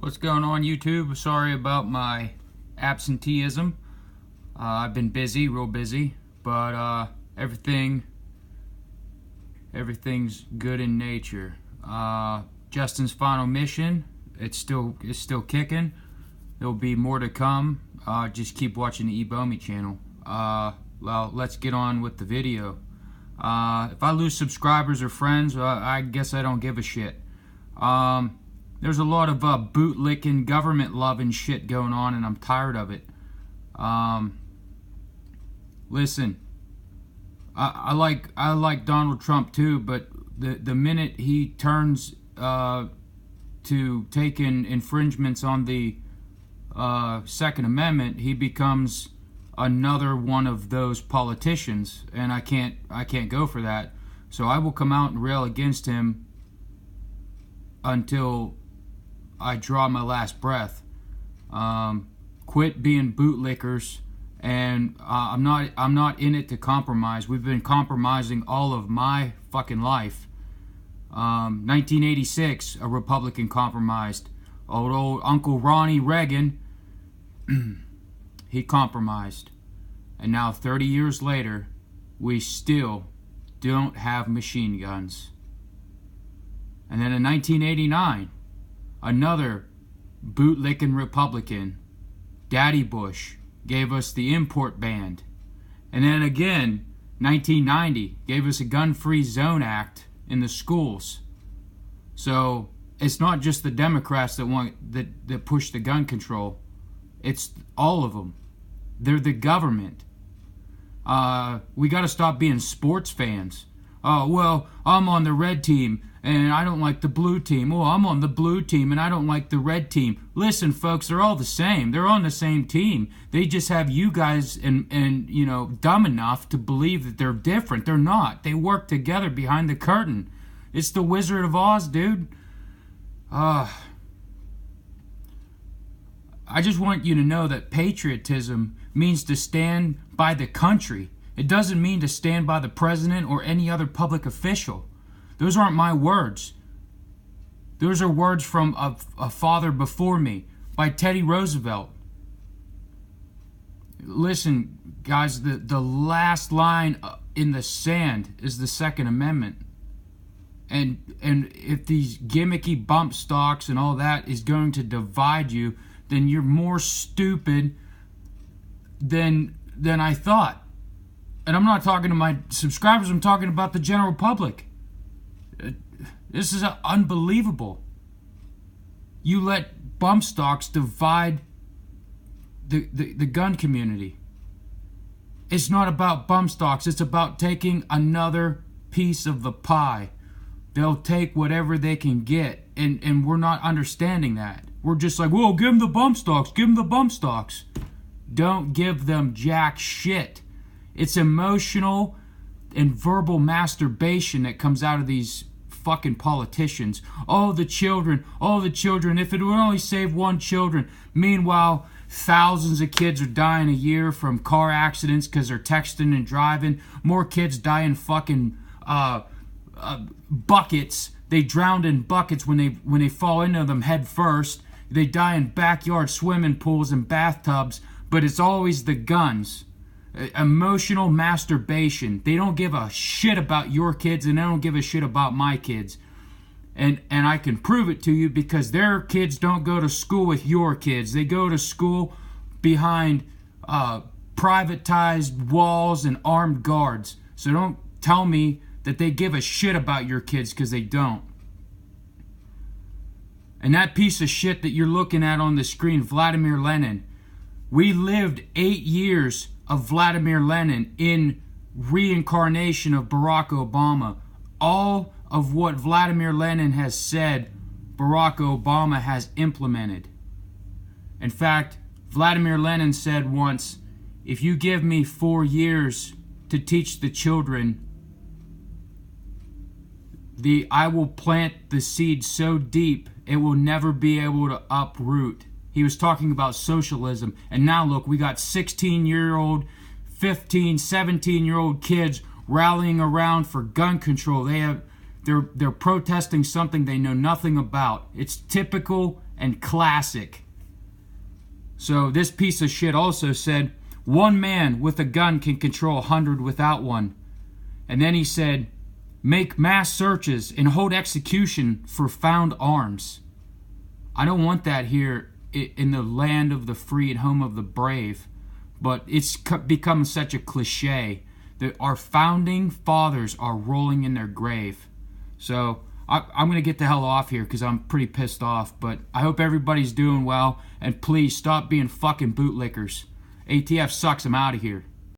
What's going on, YouTube? Sorry about my absenteeism. I've been busy, real busy, but everything's good in nature. Justin's final mission, it's still kicking. There'll be more to come. Just keep watching the eBomi channel. Well, let's get on with the video. If I lose subscribers or friends, I guess I don't give a shit. There's a lot of bootlicking, government-loving shit going on, and I'm tired of it. Listen, I like Donald Trump too, but the minute he turns to taking infringements on the Second Amendment, he becomes another one of those politicians, and I can't go for that. So I will come out and rail against him until I draw my last breath. Quit being bootlickers, and I'm not in it to compromise. We've been compromising all of my fucking life. 1986, a Republican compromised. Old Uncle Ronnie Reagan, he compromised. And now 30 years later, we still don't have machine guns. And then in 1989, another bootlicking Republican, Daddy Bush, gave us the import ban. And then again, 1990, gave us a gun-free zone act in the schools. So it's not just the Democrats that push the gun control. It's all of them. They're the government. We got to stop being sports fans. Oh, well, I'm on the red team and I don't like the blue team. Oh, I'm on the blue team and I don't like the red team. Listen, folks, they're all the same. They're on the same team. They just have you guys and you know, dumb enough to believe that they're different. They're not. They work together behind the curtain. It's the Wizard of Oz, dude. I just want you to know that patriotism means to stand by the country. It doesn't mean to stand by the president or any other public official. Those aren't my words. Those are words from a father before me, by Teddy Roosevelt. Listen, guys, the last line in the sand is the Second Amendment. And if these gimmicky bump stocks and all that is going to divide you, then you're more stupid than I thought. And I'm not talking to my subscribers, I'm talking about the general public. This is unbelievable. You let bump stocks divide the gun community. It's not about bump stocks, it's about taking another piece of the pie. They'll take whatever they can get, and we're not understanding that. We're just like, whoa, give them the bump stocks, give them the bump stocks. Don't give them jack shit. It's emotional and verbal masturbation that comes out of these fucking politicians. Oh, the children, if it would only save one children. Meanwhile, thousands of kids are dying a year from car accidents because they're texting and driving. More kids die in fucking buckets. They drown in buckets when they fall into them head first. They die in backyard swimming pools and bathtubs, but it's always the guns. Emotional masturbation. They don't give a shit about your kids, and they don't give a shit about my kids. And I can prove it to you because their kids don't go to school with your kids. They go to school behind privatized walls and armed guards. So don't tell me that they give a shit about your kids, because they don't. And that piece of shit that you're looking at on the screen, Vladimir Lenin, we lived 8 years of Vladimir Lenin in reincarnation of Barack Obama. All of what Vladimir Lenin has said, Barack Obama has implemented. In fact, Vladimir Lenin said once, if you give me 4 years to teach the children, I will plant the seed so deep it will never be able to uproot. He was talking about socialism. And now look, we got 16-year-old, 15, 17-year-old kids rallying around for gun control. They're protesting something they know nothing about. It's typical and classic. So this piece of shit also said, one man with a gun can control 100 without one. And then he said, make mass searches and hold execution for found arms. I don't want that here in the land of the free and home of the brave. But it's become such a cliche that our founding fathers are rolling in their grave. So I'm going to get the hell off here because I'm pretty pissed off. But I hope everybody's doing well. And please stop being fucking bootlickers. ATF sucks. I'm out of here.